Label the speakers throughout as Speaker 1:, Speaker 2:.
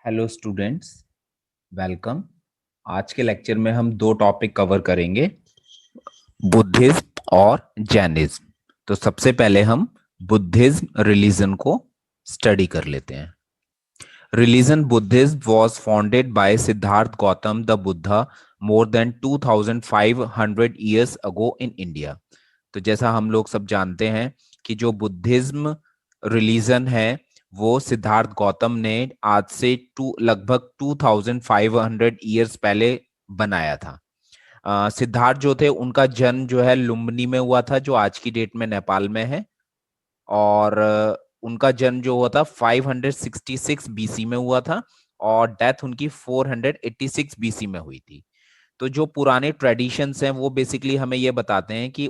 Speaker 1: Hello students, welcome. आज के lecture में हम दो टॉपिक कवर करेंगे, बुद्धिज्म और जैनिज्म। तो सबसे पहले हम बुद्धिज्म रिलीजन को स्टडी कर लेते हैं। Religion Buddhism was founded by Siddharth Gautam the Buddha more than 2500 years ago in India। तो जैसा हम लोग सब जानते हैं कि जो बुद्धिज्म रिलीजन है वो सिद्धार्थ गौतम ने आज से लगभग 2500 ईयर्स पहले बनाया था। सिद्धार्थ जो थे उनका जन्म जो है लुम्बिनी में हुआ था, जो आज की डेट में नेपाल में है। और उनका जन्म जो हुआ था 566 बीसी में हुआ था और डेथ उनकी 486 बीसी में हुई थी। तो जो पुराने ट्रेडिशंस हैं वो बेसिकली हमें ये बताते हैं कि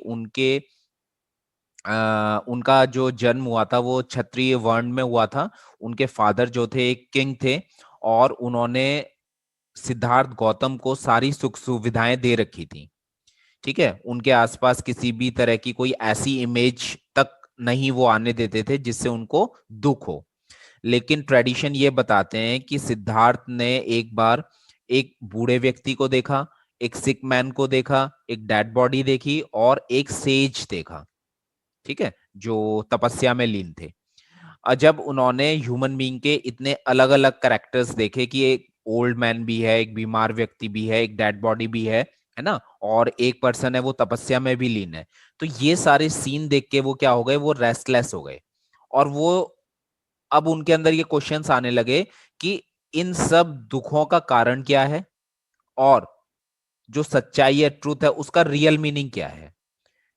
Speaker 1: उनका जो जन्म हुआ था वो क्षत्रिय वर्ण में हुआ था। उनके फादर जो थे एक किंग थे और उन्होंने सिद्धार्थ गौतम को सारी सुख सुविधाएं दे रखी थी। ठीक है, उनके आसपास किसी भी तरह की कोई ऐसी इमेज तक नहीं वो आने देते थे जिससे उनको दुख हो। लेकिन ट्रेडिशन ये बताते हैं कि सिद्धार्थ ने एक बार एक बूढ़े व्यक्ति को देखा, एक सिक मैन को देखा, एक डेड बॉडी देखी और एक सेज देखा। ठीक है, जो तपस्या में लीन थे। जब उन्होंने ह्यूमन बीइंग के इतने अलग अलग कैरेक्टर्स देखे कि एक ओल्ड मैन भी है, एक बीमार व्यक्ति भी है, एक डेड बॉडी भी है ना, और एक पर्सन है वो तपस्या में भी लीन है। तो ये सारे सीन देख के वो क्या हो गए, वो रेस्टलेस हो गए। और वो अब उनके अंदर ये क्वेश्चंस आने लगे कि इन सब दुखों का कारण क्या है और जो सच्चाई है, ट्रूथ है, उसका रियल मीनिंग क्या है।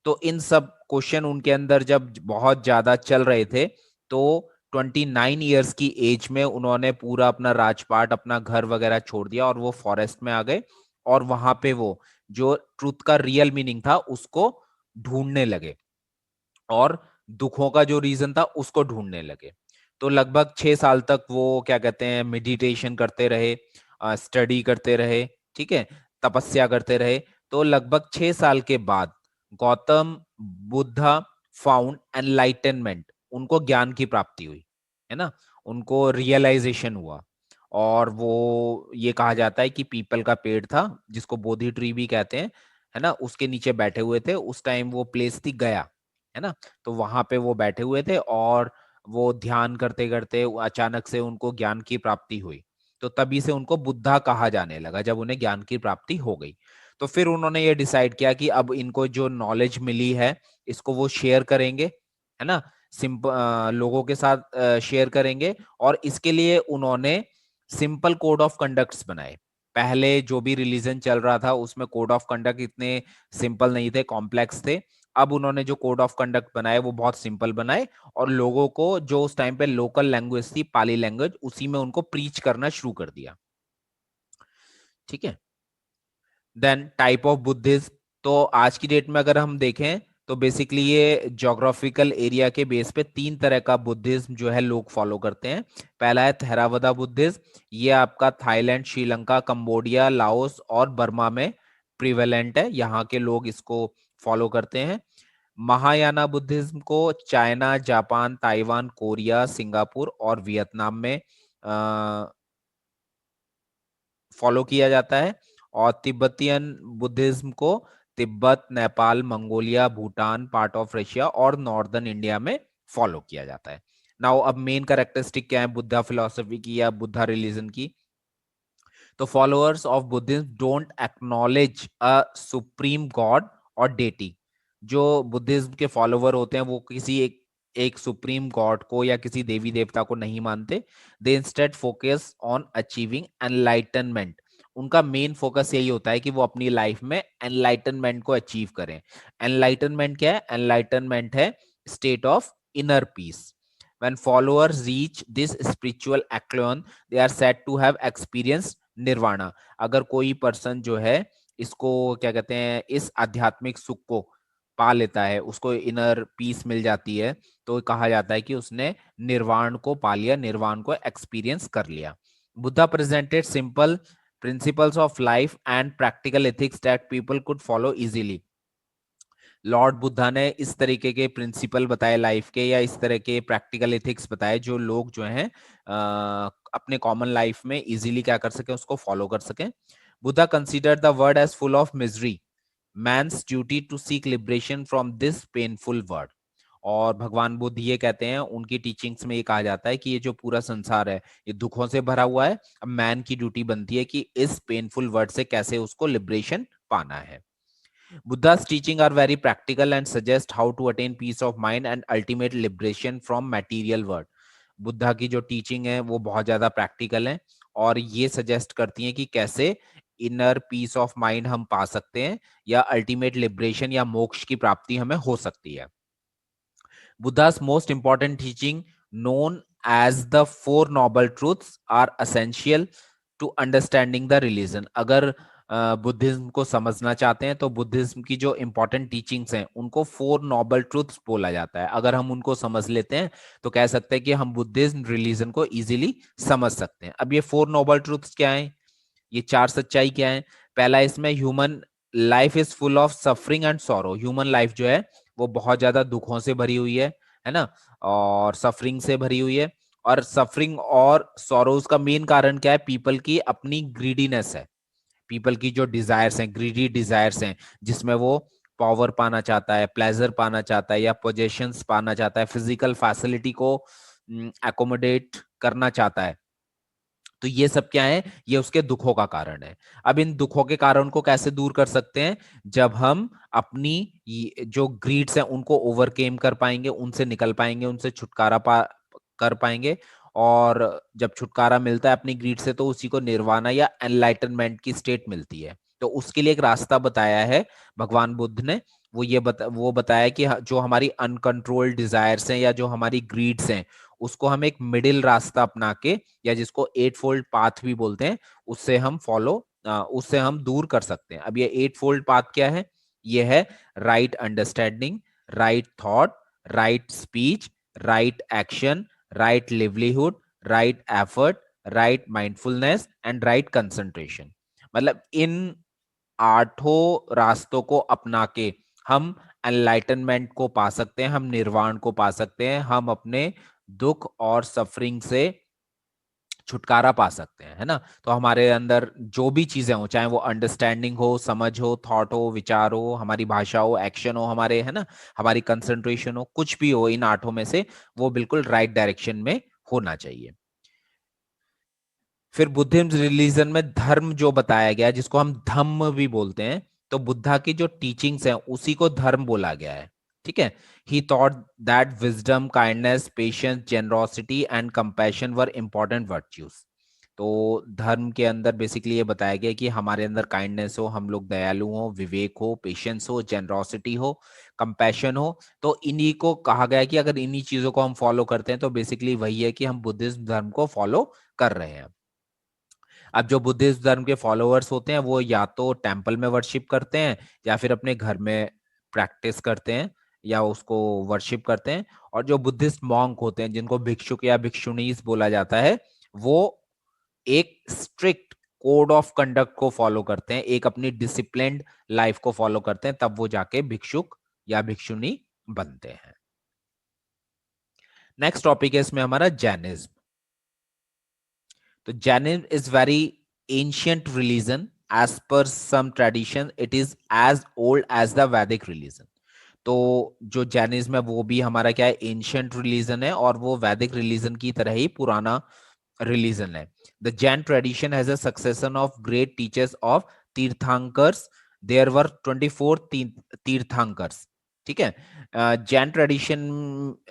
Speaker 1: तो इन सब क्वेश्चन उनके अंदर जब बहुत ज्यादा चल रहे थे तो 29 ईयर्स की एज में उन्होंने पूरा अपना राजपाट, अपना घर वगैरह छोड़ दिया और वो फॉरेस्ट में आ गए। और वहां पे वो जो ट्रूथ का रियल मीनिंग था उसको ढूंढने लगे और दुखों का जो रीजन था उसको ढूंढने लगे। तो लगभग 6 साल तक वो क्या कहते हैं मेडिटेशन करते रहे, स्टडी करते रहे। ठीक है, तपस्या करते रहे। तो लगभग 6 साल के बाद गौतम बुद्धा फाउंड एनलाइटनमेंट, उनको ज्ञान की प्राप्ति हुई, है ना, उनको रियलाइजेशन हुआ। और वो ये कहा जाता है कि पीपल का पेड़ था जिसको बोधि ट्री भी कहते हैं, है ना, उसके नीचे बैठे हुए थे। उस टाइम वो प्लेस थी गया, है ना। तो वहां पे वो बैठे हुए थे और वो ध्यान करते करते अचानक से उनको ज्ञान की प्राप्ति हुई। तो तभी से उनको बुद्धा कहा जाने लगा, जब उन्हें ज्ञान की प्राप्ति हो गई। तो फिर उन्होंने ये डिसाइड किया कि अब इनको जो नॉलेज मिली है इसको वो शेयर करेंगे, है ना, लोगों के साथ शेयर करेंगे। और इसके लिए उन्होंने सिंपल कोड ऑफ कंडक्ट्स बनाए। पहले जो भी रिलीजन चल रहा था उसमें कोड ऑफ कंडक्ट इतने सिंपल नहीं थे, कॉम्प्लेक्स थे। अब उन्होंने जो कोड ऑफ कंडक्ट बनाए वो बहुत सिंपल बनाए और लोगों को जो उस टाइम पे लोकल लैंग्वेज थी, पाली लैंग्वेज, उसी में उनको प्रीच करना शुरू कर दिया। ठीक है, देन टाइप ऑफ बुद्धिज्म। तो आज की डेट में अगर हम देखें तो बेसिकली ये ज्योग्राफिकल एरिया के बेस पे 3 तरह का बुद्धिज्म जो है लोग फॉलो करते हैं। पहला है थेरावदा बुद्धिज्म। ये आपका थाईलैंड, श्रीलंका, कंबोडिया, लाओस और बर्मा में प्रिवेलेंट है, यहाँ के लोग इसको फॉलो करते हैं। महायाना बुद्धिज्म को China, Japan, Taiwan, Korea, Singapore और वियतनाम में फॉलो किया जाता है। और तिब्बतियन बुद्धिज्म को Tibet, Nepal, Mongolia, Bhutan, part of Russia और नॉर्दर्न इंडिया में फॉलो किया जाता है। नाउ अब मेन कैरेक्टरिस्टिक क्या है बुद्धा फिलोसफी की या बुद्धा रिलीजन की। तो followers of Buddhism don't acknowledge a supreme God और डेटी। जो बुद्धिज्म के फॉलोवर होते हैं वो किसी एक सुप्रीम गॉड को या किसी देवी देवता को नहीं मानते। They instead focus on achieving enlightenment. उनका मेन फोकस यही होता है कि वो अपनी लाइफ में एनलाइटनमेंट को अचीव करें। एनलाइटनमेंट क्या है? एनलाइटनमेंट है state of inner peace. When followers reach this spiritual echelon, they are said to have experienced nirvana. अगर कोई पर्सन जो है इसको क्या कहते हैं, इस आध्यात्मिक सुख को पा लेता है, उसको इनर पीस मिल जाती है, तो कहा जाता है कि उसने निर्वाण को पा लिया, निर्वाण को एक्सपीरियंस कर लिया। Buddha presented simple principles of life and practical ethics that people could follow easily. Lord Buddha ने इस तरीके के प्रिंसिपल बताए लाइफ के, या इस तरह के प्रैक्टिकल एथिक्स बताए जो लोग जो हैं अपने कॉमन लाइफ में इजीली क्या कर सके, उसको फॉलो कर सकें। Buddha consider the world as full of misery, man's duty to seek liberation from this painful world. और भगवान बुद्ध ये कहते हैं, उनकी टीचिंग्स में ये कहा जाता है कि ये जो पूरा संसार है ये दुखों से भरा हुआ है, अब मैन की ड्यूटी बनती है कि इस पेनफुल वर्ड से कैसे उसको लिबरेशन पाना है। Buddha's teaching are very practical and suggest how to attain peace of mind and ultimate liberation from material world. Buddha की जो टीचिंग है वो बहुत ज्यादा प्रैक्टिकल है और ये सजेस्ट करती हैं कि कैसे इनर पीस ऑफ माइंड हम पा सकते हैं या अल्टीमेट लिबरेशन या मोक्ष की प्राप्ति हमें हो सकती है। Buddha's most important teaching, known as the Four Noble Truths, are essential to understanding the religion. अगर बुद्धिज्म को समझना चाहते हैं तो बुद्धिज्म की जो इंपॉर्टेंट टीचिंग्स हैं उनको फोर नोबल ट्रूथ्स बोला जाता है। अगर हम उनको समझ लेते हैं तो कह सकते हैं कि हम बुद्धिज्म रिलीजन को इजीली समझ सकते हैं। अब ये फोर नोबल ट्रूथ्स क्या हैं, ये चार सच्चाई क्या है? पहला इसमें, human life is full of suffering and sorrow. Human life जो है वो बहुत ज्यादा दुखों से भरी हुई है ना, और सफरिंग से भरी हुई है। और सफरिंग और सॉरोज का मेन कारण क्या है? पीपल की अपनी ग्रीडीनेस है। पीपल की जो डिजायर्स हैं, ग्रीडी डिजायर्स हैं, जिसमें वो पावर पाना चाहता है, प्लेजर पाना चाहता है या पोजेशंस पाना चाहता है, फिजिकल फैसिलिटी को एकोमोडेट करना चाहता है। तो ये सब क्या है? ये उसके दुखों का कारण है। अब इन दुखों के कारण को कैसे दूर कर सकते हैं? जब हम अपनी जो ग्रीड्स हैं उनको ओवरकेम कर पाएंगे, उनसे निकल पाएंगे, उनसे कर पाएंगे। और जब छुटकारा मिलता है अपनी ग्रीड से तो उसी को निर्वाणा या एनलाइटनमेंट की स्टेट मिलती है। तो उसके लिए एक रास्ता बताया है भगवान बुद्ध ने। वो बताया कि जो हमारी अनकंट्रोल्ड डिजायर्स हैं या जो हमारी ग्रीड्स हैं उसको हम एक मिडिल रास्ता अपना के, या जिसको एट फोल्ड पाथ भी बोलते हैं, उससे हम दूर कर सकते हैं। अब ये एट फोल्ड पाथ क्या है? ये है right understanding, right thought, right speech, right action, right livelihood, right effort, right mindfulness and right concentration. मतलब इन आठों रास्तों को अपना के हम एनलाइटनमेंट को पा सकते हैं, हम निर्वाण को पा सकते हैं, हम अपने दुख और सफरिंग से छुटकारा पा सकते हैं, है ना। तो हमारे अंदर जो भी चीजें हो, चाहे वो अंडरस्टैंडिंग हो, समझ हो, थॉट हो, विचार हो, हमारी भाषा हो, एक्शन हो हमारे, है ना, हमारी कंसंट्रेशन हो, कुछ भी हो इन आठों में से वो बिल्कुल राइट डायरेक्शन में होना चाहिए। फिर बुद्धिज्म रिलीजन में धर्म जो बताया गया, जिसको हम धम्म भी बोलते हैं, तो बुद्धा की जो टीचिंग्स हैं उसी को धर्म बोला गया है। ठीक है। ही thought that wisdom, kindness, patience, generosity and compassion were important virtues. तो धर्म के अंदर बेसिकली ये बताया गया कि हमारे अंदर काइंडनेस हो, हम लोग दयालु हो, विवेक हो, पेशेंस हो, जेनरोसिटी हो, कंपैशन हो। तो इन्हीं को कहा गया कि अगर इन्हीं चीजों को हम फॉलो करते हैं तो बेसिकली वही है कि हम बुद्धिज्म धर्म को फॉलो कर रहे हैं। अब जो बुद्धिस्ट धर्म के फॉलोअर्स होते हैं वो या तो टेम्पल में वर्शिप करते हैं या फिर अपने घर में प्रैक्टिस करते हैं या उसको वर्शिप करते हैं। और जो बुद्धिस्ट मॉन्क होते हैं, जिनको भिक्षुक या भिक्षुणीज बोला जाता है, वो एक स्ट्रिक्ट कोड ऑफ कंडक्ट को फॉलो करते हैं, एक अपनी डिसिप्लिन्ड लाइफ को फॉलो करते हैं, तब वो जाके भिक्षुक या भिक्षुणी बनते हैं। नेक्स्ट टॉपिक है इसमें हमारा जैनिज्म। तो Jainism is very ancient religion. As per some tradition it is as old as the Vedic religion. तो जो जैनिज्म है वो भी हमारा क्या है? एंशियंट रिलीजन है और वो वैदिक रिलीजन की तरह ही पुराना रिलीजन है। The Jain tradition has a succession of great teachers of tirthankars. There were 24 tirthankars. ठीक है। जैन ट्रेडिशन,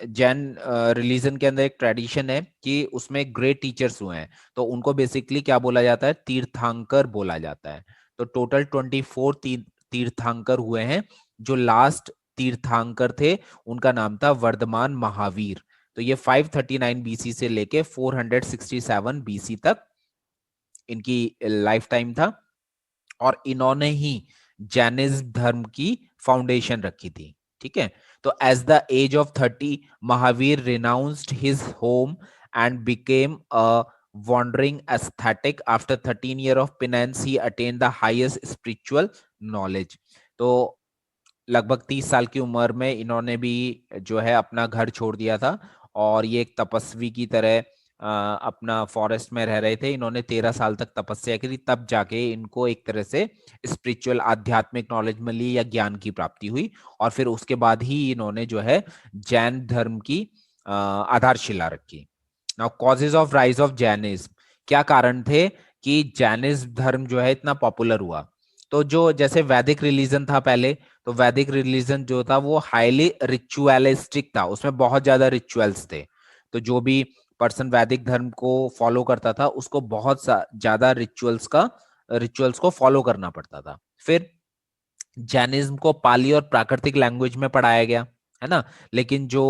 Speaker 1: जैन रिलीजन के अंदर एक ट्रेडिशन है कि उसमें ग्रेट टीचर्स हुए हैं, तो उनको बेसिकली क्या बोला जाता है? तीर्थंकर बोला जाता है। तो टोटल 24 तीर्थंकर हुए हैं। जो लास्ट तीर्थंकर थे उनका नाम था वर्धमान महावीर। तो ये 539 बीसी से लेके 467 बीसी तक इनकी लाइफ टाइम था। और इन्होंने ही जैनिज्म धर्म की फाउंडेशन रखी थी। ठीक है। तो as the age of 30 Mahavira renounced his home and became a wandering ascetic. After 13 years of penance he attained the highest spiritual knowledge. तो लगभग 30 साल की उम्र में इन्होंने भी जो है अपना घर छोड़ दिया था, और ये एक तपस्वी की तरह अपना फॉरेस्ट में रह रहे थे। इन्होंने 13 साल तक तपस्या करी, तब जाके इनको एक तरह से स्पिरिचुअल आध्यात्मिक नॉलेज मिली या ज्ञान की प्राप्ति हुई, और फिर उसके बाद ही इन्होंने जो है जैन धर्म की आधारशिला रखी। Now causes of rise of Jainism, क्या कारण थे कि जैनिज्म धर्म जो है इतना पॉपुलर हुआ? तो जो जैसे वैदिक रिलीजन था पहले, तो वैदिक रिलीजन जो था वो हाईली रिचुअलिस्टिक था, उसमें बहुत ज्यादा रिचुअल्स थे। तो जो भी पर्सन वैदिक धर्म को फॉलो करता था उसको बहुत ज्यादा रिचुअल्स को फॉलो करना पड़ता था। फिर जैनिज्म को पाली और प्राकृतिक लैंग्वेज में पढ़ाया गया, है ना, लेकिन जो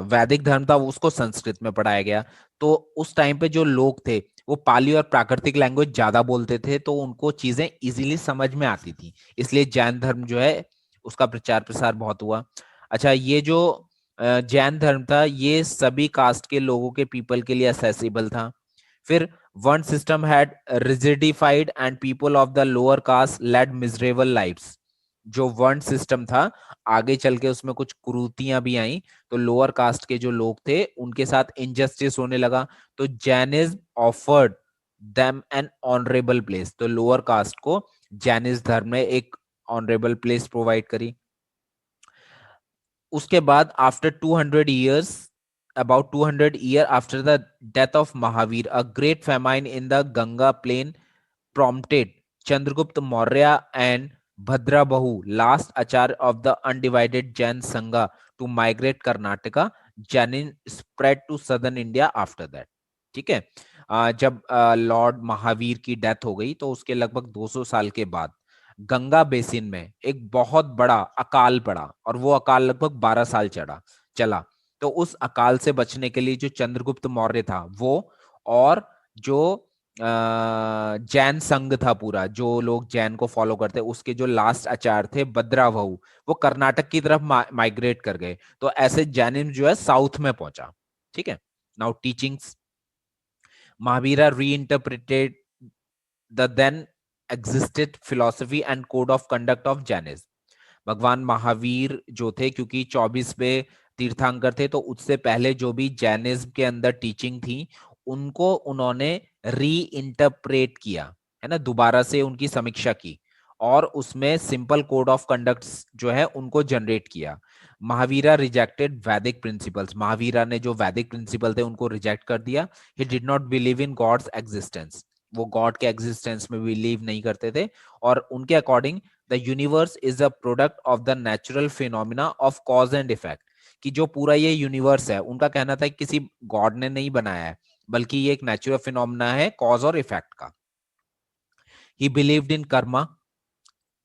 Speaker 1: वैदिक धर्म था उसको संस्कृत में पढ़ाया गया। तो उस टाइम पे जो लोग थे वो पाली और प्राकृतिक लैंग्वेज ज्यादा बोलते थे, तो उनको चीजें इजीली समझ में आती थी, इसलिए जैन धर्म जो है उसका प्रचार प्रसार बहुत हुआ। अच्छा, ये जो जैन धर्म था ये सभी कास्ट के लोगों के पीपल के लिए असेसिबल था। फिर varna system had rigidified and people of the lower caste led miserable lifes. जो वन सिस्टम था, आगे चल के उसमें कुछ कुरीतियां भी आई, तो लोअर कास्ट के जो लोग थे उनके साथ इनजस्टिस होने लगा। तो Jainism offered them an honourable place, तो लोअर कास्ट को जैनिज्म धर्म ने एक ऑनरेबल प्लेस प्रोवाइड करी। उसके बाद after 200 years, about 200 year after the death of Mahavir, a great famine in the Ganga plain prompted Chandragupta Maurya and Bhadrabahu, last Acharya of the undivided Jain Sangha, to migrate Karnataka. Jainism spread to southern India after that. ठीक है। जब Lord Mahavir की death हो गई तो उसके लगभग 200 साल के बाद गंगा बेसिन में एक बहुत बड़ा अकाल पड़ा, और वो अकाल लगभग 12 साल चला। तो उस अकाल से बचने के लिए जो चंद्रगुप्त मौर्य था वो, और जो जैन संघ था पूरा, जो लोग जैन को फॉलो करते, उसके जो लास्ट आचार्य थे भद्रावहु, वो कर्नाटक की तरफ माइग्रेट कर गए। तो ऐसे जैनिज्म जो है साउथ में पहुंचा। ठीक है। Now teachings, Mahavira reinterpreted the then existed philosophy and code of conduct of Jainism. भगवान महावीर जो थे, क्योंकि 24वें तीर्थंकर थे, तो उससे पहले जो भी जैनिज्म के अंदर टीचिंग थी उनको उन्होंने री इंटरप्रेट किया, है ना, दोबारा से उनकी समीक्षा की, और उसमें सिंपल कोड ऑफ कंडक्ट जो है उनको जनरेट किया। महावीरा रिजेक्टेड वैदिक प्रिंसिपल्स, महावीरा ने जो वैदिक प्रिंसिपल थे उनको रिजेक्ट कर दिया। He did not believe in god's existence, वो गॉड के एग्जिस्टेंस में बिलीव नहीं करते थे, और उनके according the universe is a product of the natural phenomena of cause and effect, कि जो पूरा ये यूनिवर्स है उनका कहना था कि किसी गॉड ने नहीं बनाया है, बल्कि ये एक नेचुरल फिनोमिना है कॉज और इफेक्ट का। ही बिलीव्ड इन कर्मा,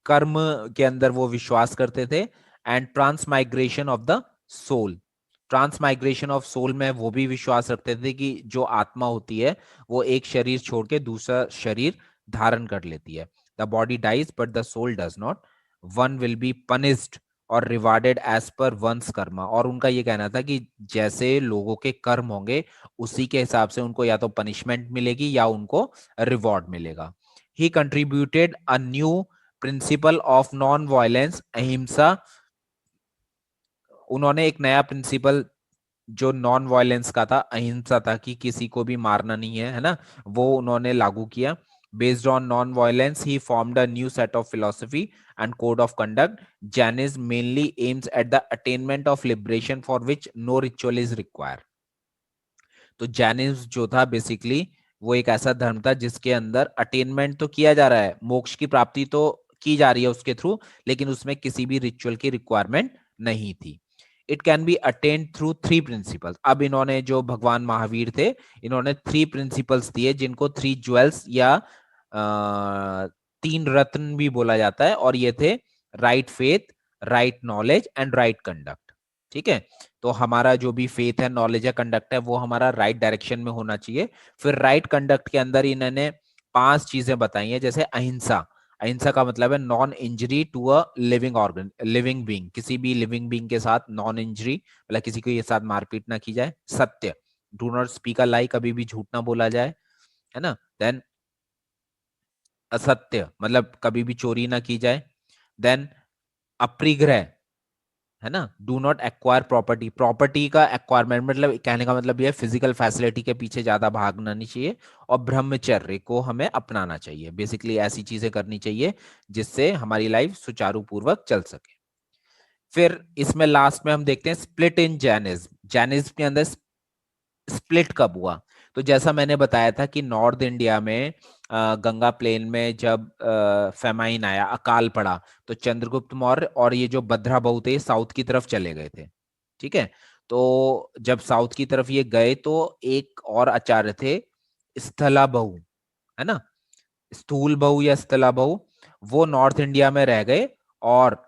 Speaker 1: कर्म के अंदर वो विश्वास करते थे। And transmigration of the soul, transmigration of soul में वो भी विश्वास रखते थे कि जो आत्मा होती है वो एक शरीर छोड़ के दूसरा शरीर धारण कर लेती है। The body dies but the soul does not, one will be punished और rewarded as per one's karma. और उनका ये कहना था कि जैसे लोगों के कर्म होंगे उसी के हिसाब से उनको या तो पनिशमेंट मिलेगी या उनको रिवॉर्ड मिलेगा। He contributed a new principle of non violence, ahimsa. उन्होंने एक नया प्रिंसिपल जो नॉन वायलेंस का था, अहिंसा था, कि किसी को भी मारना नहीं है ना, वो उन्होंने लागू किया। Based on non violence he formed a new set of philosophy and code of conduct. Jainism mainly aims at the attainment of liberation for which no ritual is required. तो जैनिज्म जो था बेसिकली वो एक ऐसा धर्म था जिसके अंदर अटेनमेंट तो किया जा रहा है, मोक्ष की प्राप्ति तो की जा रही है उसके थ्रू, लेकिन उसमें किसी भी रिचुअल की रिक्वायरमेंट नहीं थी। It can be attend through three principles. अब इन्होंने जो भगवान महावीर थे इन्होंने थ्री प्रिंसिपल्स दिए, जिनको थ्री ज्वेल्स या तीन रत्न भी बोला जाता है, और ये थे right faith, right knowledge and right conduct. ठीक है। तो हमारा जो भी फेथ है, नॉलेज है, कंडक्ट है, वो हमारा राइट डायरेक्शन में होना चाहिए। फिर राइट कंडक्ट के अंदर इन्होंने 5 चीजें बताई हैं, जैसे अहिंसा। अहिंसा का मतलब है non injury to a living organ, living being, किसी भी लिविंग बीइंग के साथ नॉन इंजरी, मतलब किसी के साथ मारपीट ना की जाए। सत्य, डू नॉट स्पीक अ लाई, कभी भी झूठ ना बोला जाए, है ना। देन असत्य मतलब कभी भी चोरी ना की जाए। देन अपरिग्रह, है ना, do not acquire property, property का एक्वायरमेंट मतलब कहने का मतलब ये है फिजिकल फैसिलिटी के पीछे ज्यादा भागना नहीं चाहिए, और ब्रह्मचर्य को हमें अपनाना चाहिए। बेसिकली ऐसी चीजें करनी चाहिए जिससे हमारी लाइफ सुचारू पूर्वक चल सके। फिर इसमें लास्ट में हम देखते हैं स्प्लिट इन जैनिज्म। जैनिज्म के अंदर स्प्लिट कब हुआ? तो जैसा मैंने बताया था कि नॉर्थ इंडिया में गंगा प्लेन में जब फेमाइन आया, अकाल पड़ा, तो चंद्रगुप्त मौर्य और ये जो भद्रा बहु थे साउथ की तरफ चले गए थे। ठीक है, तो जब साउथ की तरफ ये गए तो एक और आचार्य थे, स्थला बहु, है ना, स्थूल बहु या स्थला बहु, वो नॉर्थ इंडिया में रह गए, और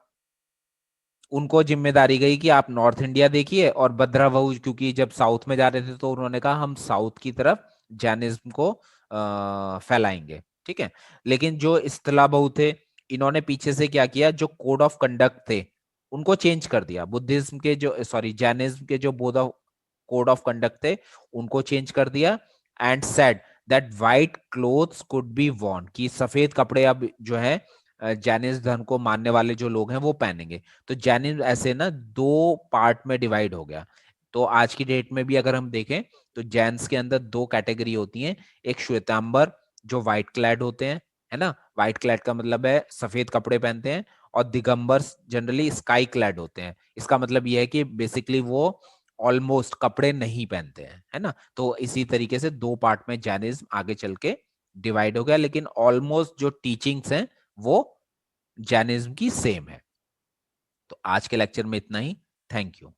Speaker 1: उनको जिम्मेदारी गई कि आप नॉर्थ इंडिया देखिए, और भद्रा बहु क्योंकि जब साउथ में जा रहे थे तो उन्होंने कहा हम साउथ की तरफ जैनिज्म को फैलाएंगे। ठीक है, लेकिन जो इस्तेला बहु थे, इन्होंने पीछे से क्या किया, जो कोड ऑफ कंडक्ट थे उनको चेंज कर दिया। बुद्धिज्म के जो, सॉरी, जैनिज्म के जो बोध कोड ऑफ कंडक्ट थे उनको चेंज कर दिया, and said that white clothes could be Warne, कि सफेद कपड़े अब जो है जैनिज्म धर्म को मानने वाले जो लोग हैं वो पहनेंगे। तो जैनिज्म ऐसे ना दो पार्ट में डिवाइड हो गया। तो आज की डेट में भी अगर हम देखें तो जैन्स के अंदर दो कैटेगरी होती हैं, एक श्वेतांबर जो व्हाइट क्लैड होते हैं, है ना, व्हाइट क्लैड का मतलब है सफेद कपड़े पहनते हैं, और दिगंबर जनरली स्काई क्लैड होते हैं। इसका मतलब यह है कि बेसिकली वो ऑलमोस्ट कपड़े नहीं पहनते हैं, है ना। तो इसी तरीके से दो पार्ट में जैनिज्म आगे चल के डिवाइड हो गया, लेकिन ऑलमोस्ट जो टीचिंग्स हैं वो जैनिज्म की सेम है। तो आज के लेक्चर में इतना ही। Thank you.